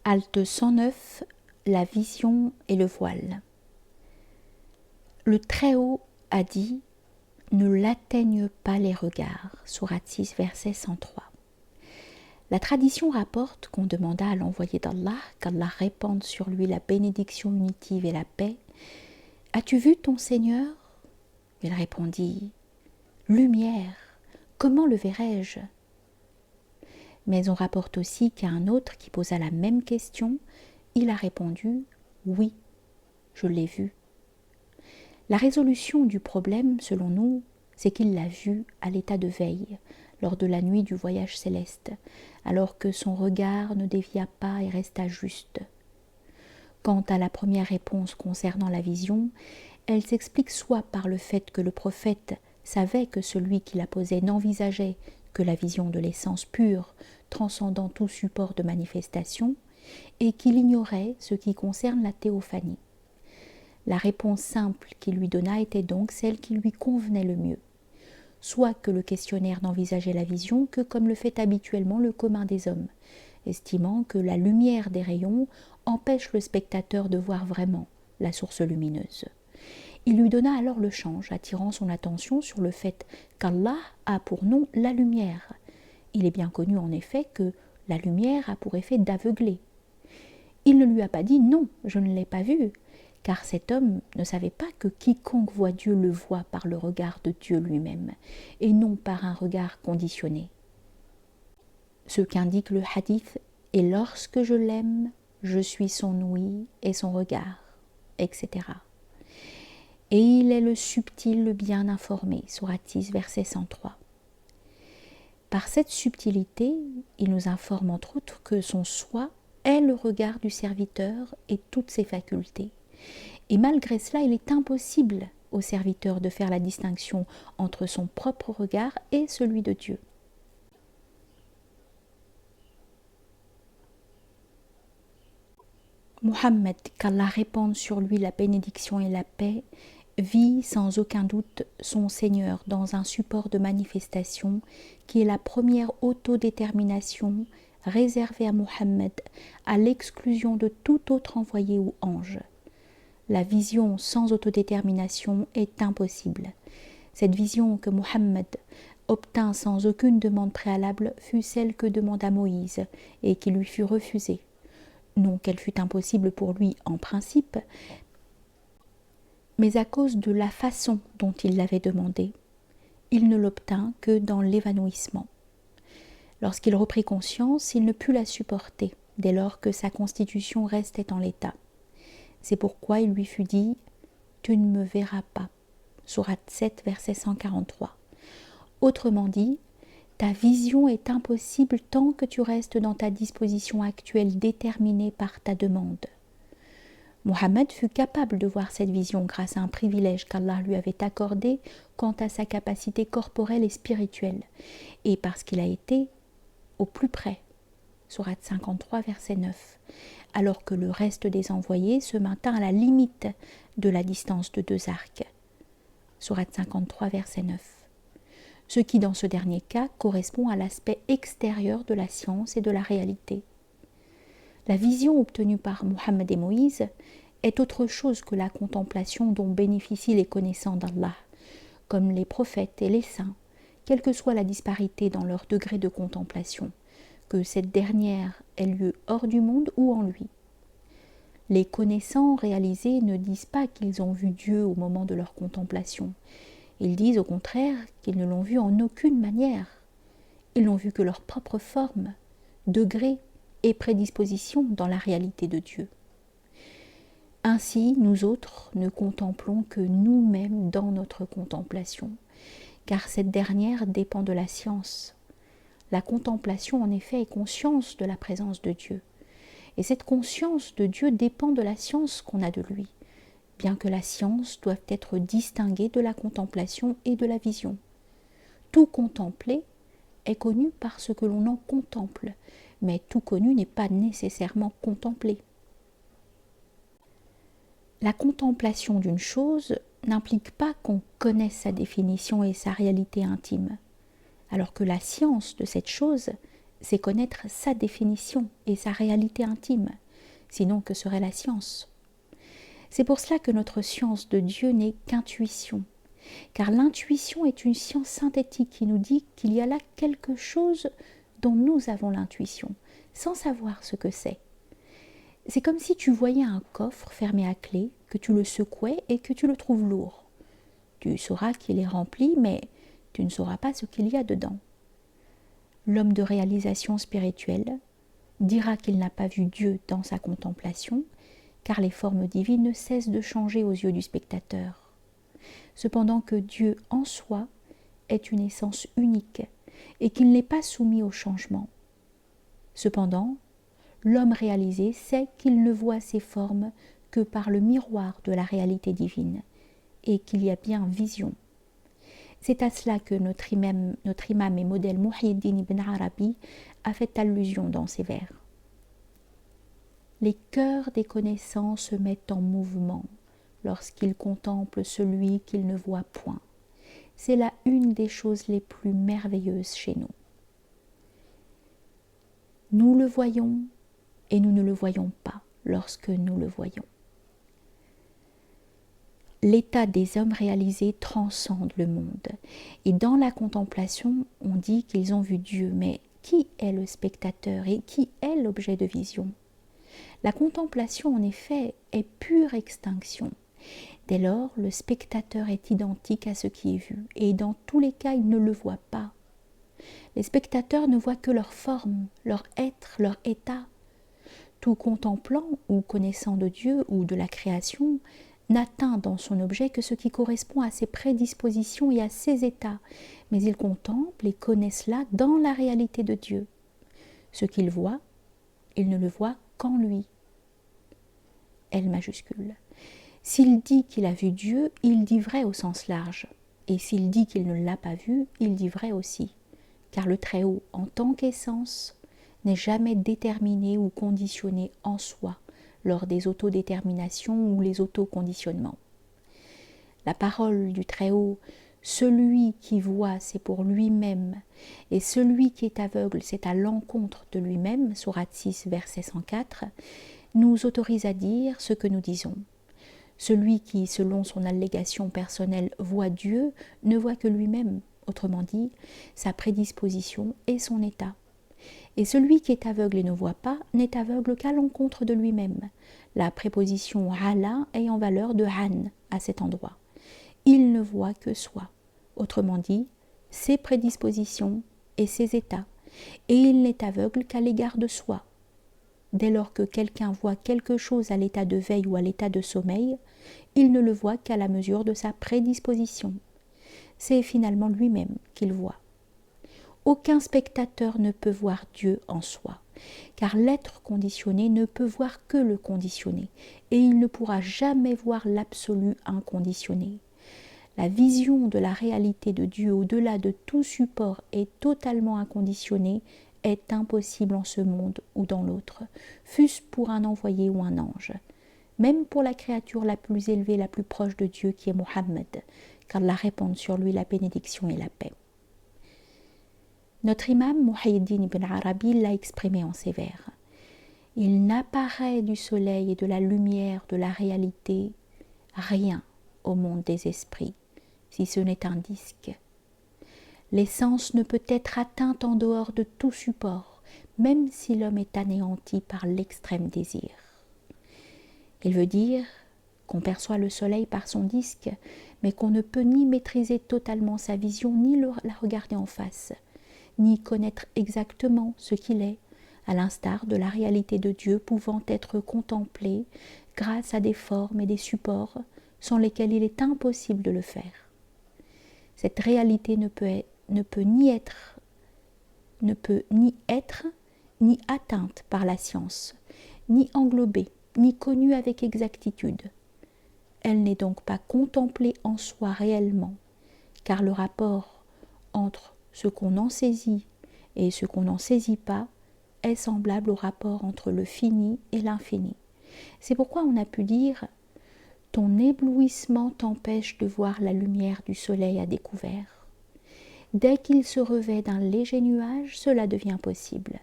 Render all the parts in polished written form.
Halte 109, la vision et le voile. Le Très-Haut a dit « Ne l'atteignent pas les regards » Sourate 6, verset 103. La tradition rapporte qu'on demanda à l'envoyé d'Allah qu'Allah répande sur lui la bénédiction unitive et la paix. « As-tu vu ton Seigneur ?» Il répondit « Lumière, comment le verrai-je » Mais on rapporte aussi qu'à un autre qui posa la même question, il a répondu « Oui, je l'ai vu ». La résolution du problème, selon nous, c'est qu'il l'a vu à l'état de veille, lors de la nuit du voyage céleste, alors que son regard ne dévia pas et resta juste. Quant à la première réponse concernant la vision, elle s'explique soit par le fait que le prophète savait que celui qui la posait n'envisageait que la vision de l'essence pure, transcendant tout support de manifestation, et qu'il ignorait ce qui concerne la théophanie. La réponse simple qu'il lui donna était donc celle qui lui convenait le mieux. Soit que le questionnaire n'envisageait la vision que comme le fait habituellement le commun des hommes, estimant que la lumière des rayons empêche le spectateur de voir vraiment la source lumineuse. Il lui donna alors le change, attirant son attention sur le fait qu'Allah a pour nom la lumière. Il est bien connu en effet que la lumière a pour effet d'aveugler. Il ne lui a pas dit « non, je ne l'ai pas vu », car cet homme ne savait pas que quiconque voit Dieu le voit par le regard de Dieu lui-même, et non par un regard conditionné. Ce qu'indique le hadith « et lorsque je l'aime, je suis son ouïe et son regard », etc. Et il est le subtil, le bien informé, Sourate 6, verset 103. Par cette subtilité, il nous informe entre autres que son soi est le regard du serviteur et toutes ses facultés. Et malgré cela, il est impossible au serviteur de faire la distinction entre son propre regard et celui de Dieu. Muhammad, qu'Allah répande sur lui la bénédiction et la paix, vit sans aucun doute son Seigneur dans un support de manifestation qui est la première autodétermination réservée à Muhammad à l'exclusion de tout autre envoyé ou ange. La vision sans autodétermination est impossible. Cette vision que Muhammad obtint sans aucune demande préalable fut celle que demanda Moïse et qui lui fut refusée. Non qu'elle fût impossible pour lui en principe, mais à cause de la façon dont il l'avait demandé, il ne l'obtint que dans l'évanouissement. Lorsqu'il reprit conscience, il ne put la supporter, dès lors que sa constitution restait en l'état. C'est pourquoi il lui fut dit « Tu ne me verras pas » Sourate 7, verset 143. Autrement dit, ta vision est impossible tant que tu restes dans ta disposition actuelle déterminée par ta demande. Muhammad fut capable de voir cette vision grâce à un privilège qu'Allah lui avait accordé quant à sa capacité corporelle et spirituelle, et parce qu'il a été au plus près. Sourate 53, verset 9. Alors que le reste des envoyés se maintint à la limite de la distance de 2 arcs. Sourate 53, verset 9. Ce qui, dans ce dernier cas, correspond à l'aspect extérieur de la science et de la réalité. La vision obtenue par Muhammad et Moïse est autre chose que la contemplation dont bénéficient les connaissants d'Allah, comme les prophètes et les saints, quelle que soit la disparité dans leur degré de contemplation, que cette dernière ait lieu hors du monde ou en lui. Les connaissants réalisés ne disent pas qu'ils ont vu Dieu au moment de leur contemplation. Ils disent au contraire qu'ils ne l'ont vu en aucune manière. Ils n'ont vu que leur propre forme, degré et prédisposition dans la réalité de Dieu. Ainsi, nous autres ne contemplons que nous-mêmes dans notre contemplation, car cette dernière dépend de la science. La contemplation, en effet, est conscience de la présence de Dieu. Et cette conscience de Dieu dépend de la science qu'on a de lui, bien que la science doive être distinguée de la contemplation et de la vision. Tout contemplé est connu par ce que l'on en contemple, mais tout connu n'est pas nécessairement contemplé. La contemplation d'une chose n'implique pas qu'on connaisse sa définition et sa réalité intime, alors que la science de cette chose, c'est connaître sa définition et sa réalité intime. Sinon, que serait la science? C'est pour cela que notre science de Dieu n'est qu'intuition. Car l'intuition est une science synthétique qui nous dit qu'il y a là quelque chose dont nous avons l'intuition, sans savoir ce que c'est. C'est comme si tu voyais un coffre fermé à clé, que tu le secouais et que tu le trouves lourd. Tu sauras qu'il est rempli, mais tu ne sauras pas ce qu'il y a dedans. L'homme de réalisation spirituelle dira qu'il n'a pas vu Dieu dans sa contemplation, car les formes divines ne cessent de changer aux yeux du spectateur. Cependant que Dieu en soi est une essence unique et qu'il n'est pas soumis au changement. Cependant, l'homme réalisé sait qu'il ne voit ces formes que par le miroir de la réalité divine et qu'il y a bien vision. C'est à cela que notre imam et modèle Muhyiddin ibn Arabi a fait allusion dans ses vers. Les cœurs des connaissants se mettent en mouvement lorsqu'ils contemplent celui qu'ils ne voient point. C'est là une des choses les plus merveilleuses chez nous. Nous le voyons et nous ne le voyons pas lorsque nous le voyons. L'état des hommes réalisés transcende le monde. Et dans la contemplation, on dit qu'ils ont vu Dieu. Mais qui est le spectateur et qui est l'objet de vision? La contemplation, en effet, est pure extinction. Dès lors, le spectateur est identique à ce qui est vu. Et dans tous les cas, il ne le voit pas. Les spectateurs ne voient que leur forme, leur être, leur état. Tout contemplant ou connaissant de Dieu ou de la création n'atteint dans son objet que ce qui correspond à ses prédispositions et à ses états, mais il contemple et connaît cela dans la réalité de Dieu. Ce qu'il voit, il ne le voit qu'en lui. L majuscule. S'il dit qu'il a vu Dieu, il dit vrai au sens large, et s'il dit qu'il ne l'a pas vu, il dit vrai aussi, car le Très-Haut, en tant qu'essence, n'est jamais déterminé ou conditionné en soi, lors des autodéterminations ou les autoconditionnements. La parole du Très-Haut, celui qui voit, c'est pour lui-même, et celui qui est aveugle, c'est à l'encontre de lui-même, sourate 6, verset 104, nous autorise à dire ce que nous disons. Celui qui, selon son allégation personnelle, voit Dieu, ne voit que lui-même, autrement dit, sa prédisposition et son état. Et celui qui est aveugle et ne voit pas n'est aveugle qu'à l'encontre de lui-même, la préposition ala ayant valeur de han à cet endroit. Il ne voit que soi, autrement dit, ses prédispositions et ses états, et il n'est aveugle qu'à l'égard de soi. Dès lors que quelqu'un voit quelque chose à l'état de veille ou à l'état de sommeil, il ne le voit qu'à la mesure de sa prédisposition. C'est finalement lui-même qu'il voit. Aucun spectateur ne peut voir Dieu en soi, car l'être conditionné ne peut voir que le conditionné, et il ne pourra jamais voir l'absolu inconditionné. La vision de la réalité de Dieu au-delà de tout support et totalement inconditionnée est impossible en ce monde ou dans l'autre, fût-ce pour un envoyé ou un ange, même pour la créature la plus élevée, la plus proche de Dieu qui est Mohammed, qu'Allah répande sur lui la bénédiction et la paix. Notre imam Muhyiddin ibn Arabi l'a exprimé en ces vers. Il n'apparaît du soleil et de la lumière de la réalité rien au monde des esprits, si ce n'est un disque. L'essence ne peut être atteinte en dehors de tout support, même si l'homme est anéanti par l'extrême désir. Il veut dire qu'on perçoit le soleil par son disque, mais qu'on ne peut ni maîtriser totalement sa vision, ni la regarder en face, ni connaître exactement ce qu'il est, à l'instar de la réalité de Dieu pouvant être contemplée grâce à des formes et des supports sans lesquels il est impossible de le faire. Cette réalité ne peut ni être ni atteinte par la science, ni englobée, ni connue avec exactitude. Elle n'est donc pas contemplée en soi réellement, car le rapport entre ce qu'on en saisit et ce qu'on n'en saisit pas est semblable au rapport entre le fini et l'infini. C'est pourquoi on a pu dire « Ton éblouissement t'empêche de voir la lumière du soleil à découvert ». Dès qu'il se revêt d'un léger nuage, cela devient possible.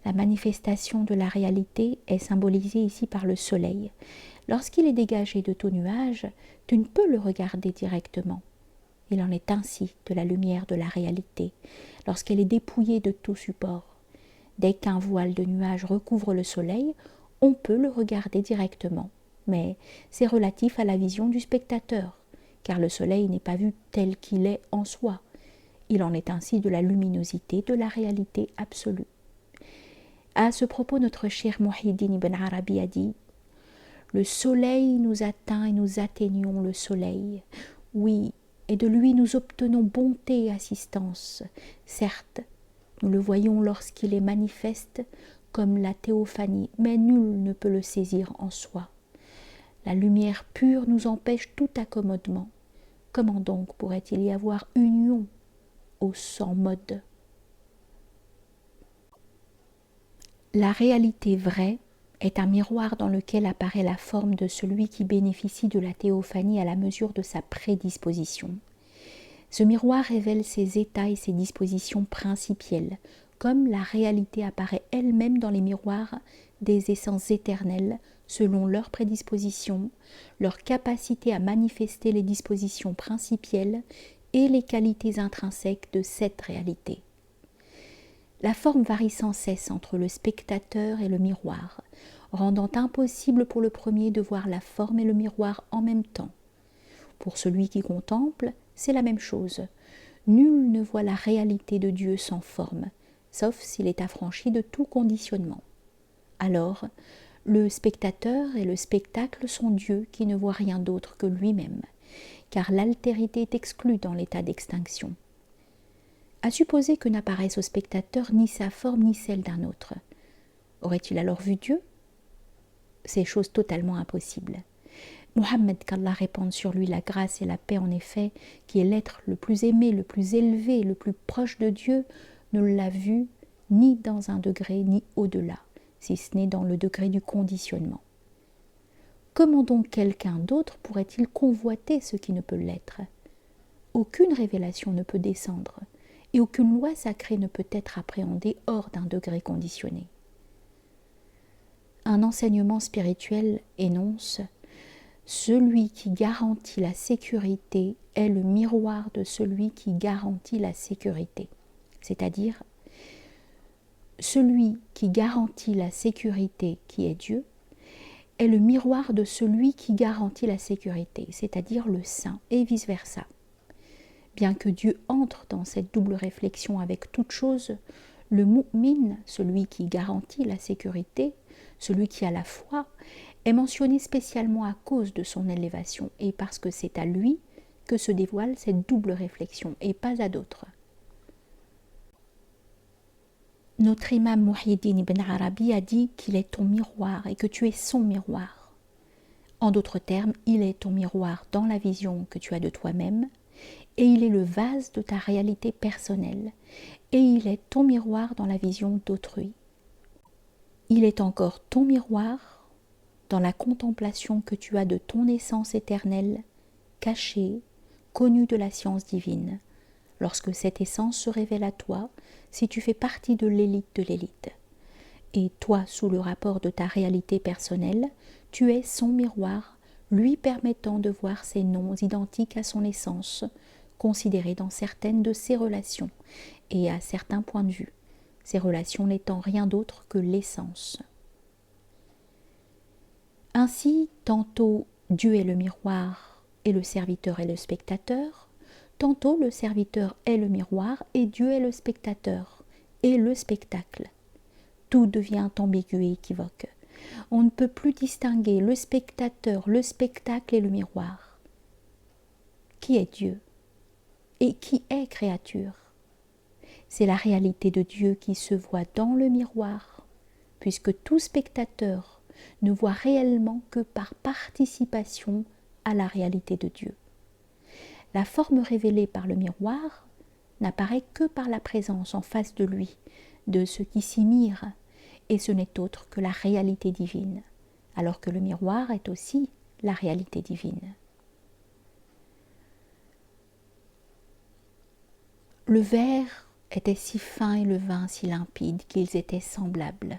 La manifestation de la réalité est symbolisée ici par le soleil. Lorsqu'il est dégagé de tout nuage, tu ne peux le regarder directement. Il en est ainsi de la lumière de la réalité, lorsqu'elle est dépouillée de tout support. Dès qu'un voile de nuage recouvre le soleil, on peut le regarder directement, mais c'est relatif à la vision du spectateur, car le soleil n'est pas vu tel qu'il est en soi. Il en est ainsi de la luminosité de la réalité absolue. À ce propos, notre cher Muhyiddin ibn Arabi a dit « Le soleil nous atteint et nous atteignons le soleil. Oui, et de lui nous obtenons bonté et assistance. Certes, nous le voyons lorsqu'il est manifeste comme la théophanie, mais nul ne peut le saisir en soi. La lumière pure nous empêche tout accommodement. Comment donc pourrait-il y avoir union au sans mode ? La réalité vraie est un miroir dans lequel apparaît la forme de celui qui bénéficie de la théophanie à la mesure de sa prédisposition. Ce miroir révèle ses états et ses dispositions principielles, comme la réalité apparaît elle-même dans les miroirs des essences éternelles selon leur prédisposition, leur capacité à manifester les dispositions principielles et les qualités intrinsèques de cette réalité. La forme varie sans cesse entre le spectateur et le miroir, rendant impossible pour le premier de voir la forme et le miroir en même temps. Pour celui qui contemple, c'est la même chose. Nul ne voit la réalité de Dieu sans forme, sauf s'il est affranchi de tout conditionnement. Alors, le spectateur et le spectacle sont Dieu qui ne voit rien d'autre que lui-même, car l'altérité est exclue dans l'état d'extinction. À supposer que n'apparaisse au spectateur ni sa forme ni celle d'un autre. Aurait-il alors vu Dieu ? C'est chose totalement impossible. Mohammed, qu'Allah répande sur lui la grâce et la paix en effet, qui est l'être le plus aimé, le plus élevé, le plus proche de Dieu, ne l'a vu ni dans un degré ni au-delà, si ce n'est dans le degré du conditionnement. Comment donc quelqu'un d'autre pourrait-il convoiter ce qui ne peut l'être ? Aucune révélation ne peut descendre, et aucune loi sacrée ne peut être appréhendée hors d'un degré conditionné. Un enseignement spirituel énonce « Celui qui garantit la sécurité est le miroir de celui qui garantit la sécurité », c'est-à-dire celui qui garantit la sécurité, qui est Dieu, est le miroir de celui qui garantit la sécurité, c'est-à-dire le saint, et vice-versa. Bien que Dieu entre dans cette double réflexion avec toute chose, le mu'min, celui qui garantit la sécurité, celui qui a la foi, est mentionné spécialement à cause de son élévation et parce que c'est à lui que se dévoile cette double réflexion et pas à d'autres. Notre imam Muhyiddin ibn Arabi a dit qu'il est ton miroir et que tu es son miroir. En d'autres termes, il est ton miroir dans la vision que tu as de toi-même, et il est le vase de ta réalité personnelle, et il est ton miroir dans la vision d'autrui. Il est encore ton miroir dans la contemplation que tu as de ton essence éternelle, cachée, connue de la science divine, lorsque cette essence se révèle à toi, si tu fais partie de l'élite. Et toi, sous le rapport de ta réalité personnelle, tu es son miroir, lui permettant de voir ses noms identiques à son essence, considérés dans certaines de ses relations et à certains points de vue, ces relations n'étant rien d'autre que l'essence. Ainsi, tantôt Dieu est le miroir et le serviteur est le spectateur, tantôt le serviteur est le miroir et Dieu est le spectateur et le spectacle. Tout devient ambigu et équivoque. On ne peut plus distinguer le spectateur, le spectacle et le miroir. Qui est Dieu ? Et qui est créature ? C'est la réalité de Dieu qui se voit dans le miroir, puisque tout spectateur ne voit réellement que par participation à la réalité de Dieu. La forme révélée par le miroir n'apparaît que par la présence en face de lui de ce qui s'y mire, et ce n'est autre que la réalité divine, alors que le miroir est aussi la réalité divine. Le verre était si fin et le vin si limpide qu'ils étaient semblables.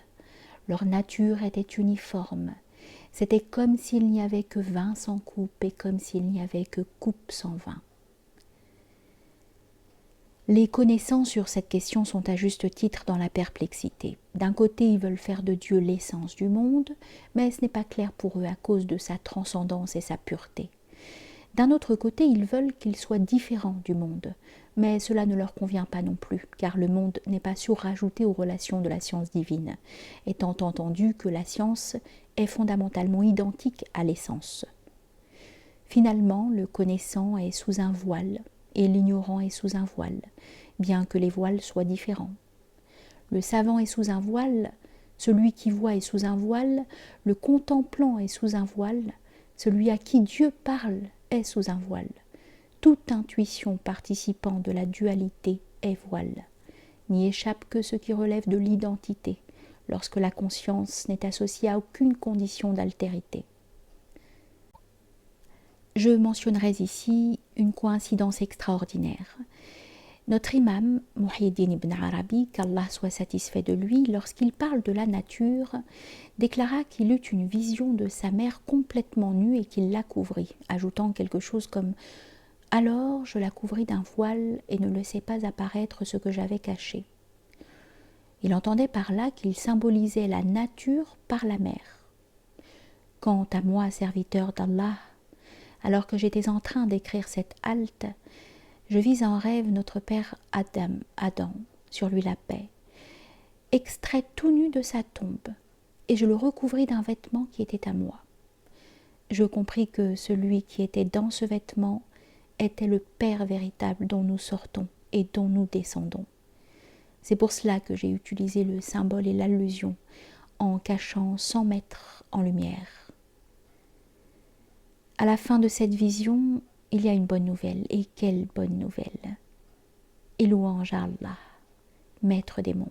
Leur nature était uniforme. C'était comme s'il n'y avait que vin sans coupe et comme s'il n'y avait que coupe sans vin. Les connaissances sur cette question sont à juste titre dans la perplexité. D'un côté, ils veulent faire de Dieu l'essence du monde, mais ce n'est pas clair pour eux à cause de sa transcendance et sa pureté. D'un autre côté, ils veulent qu'il soit différent du monde, mais cela ne leur convient pas non plus, car le monde n'est pas surajouté aux relations de la science divine, étant entendu que la science est fondamentalement identique à l'essence. Finalement, le connaissant est sous un voile, et l'ignorant est sous un voile, bien que les voiles soient différents. Le savant est sous un voile, celui qui voit est sous un voile, le contemplant est sous un voile, celui à qui Dieu parle est sous un voile. Toute intuition participant de la dualité est voile. N'y échappe que ce qui relève de l'identité, lorsque la conscience n'est associée à aucune condition d'altérité. Je mentionnerai ici une coïncidence extraordinaire. Notre imam, Muhyiddin ibn Arabi, qu'Allah soit satisfait de lui, lorsqu'il parle de la nature, déclara qu'il eut une vision de sa mère complètement nue et qu'il la couvrit, ajoutant quelque chose comme « Alors je la couvris d'un voile et ne laissai pas apparaître ce que j'avais caché ». Il entendait par là qu'il symbolisait la nature par la mer. Quant à moi, serviteur d'Allah, alors que j'étais en train d'écrire cette halte, je vis en rêve notre père Adam, sur lui la paix, extrait tout nu de sa tombe, et je le recouvris d'un vêtement qui était à moi. Je compris que celui qui était dans ce vêtement était le Père véritable dont nous sortons et dont nous descendons. C'est pour cela que j'ai utilisé le symbole et l'allusion en cachant 100 mètres en lumière. À la fin de cette vision, il y a une bonne nouvelle, et quelle bonne nouvelle! Et louange à Allah, maître des mondes.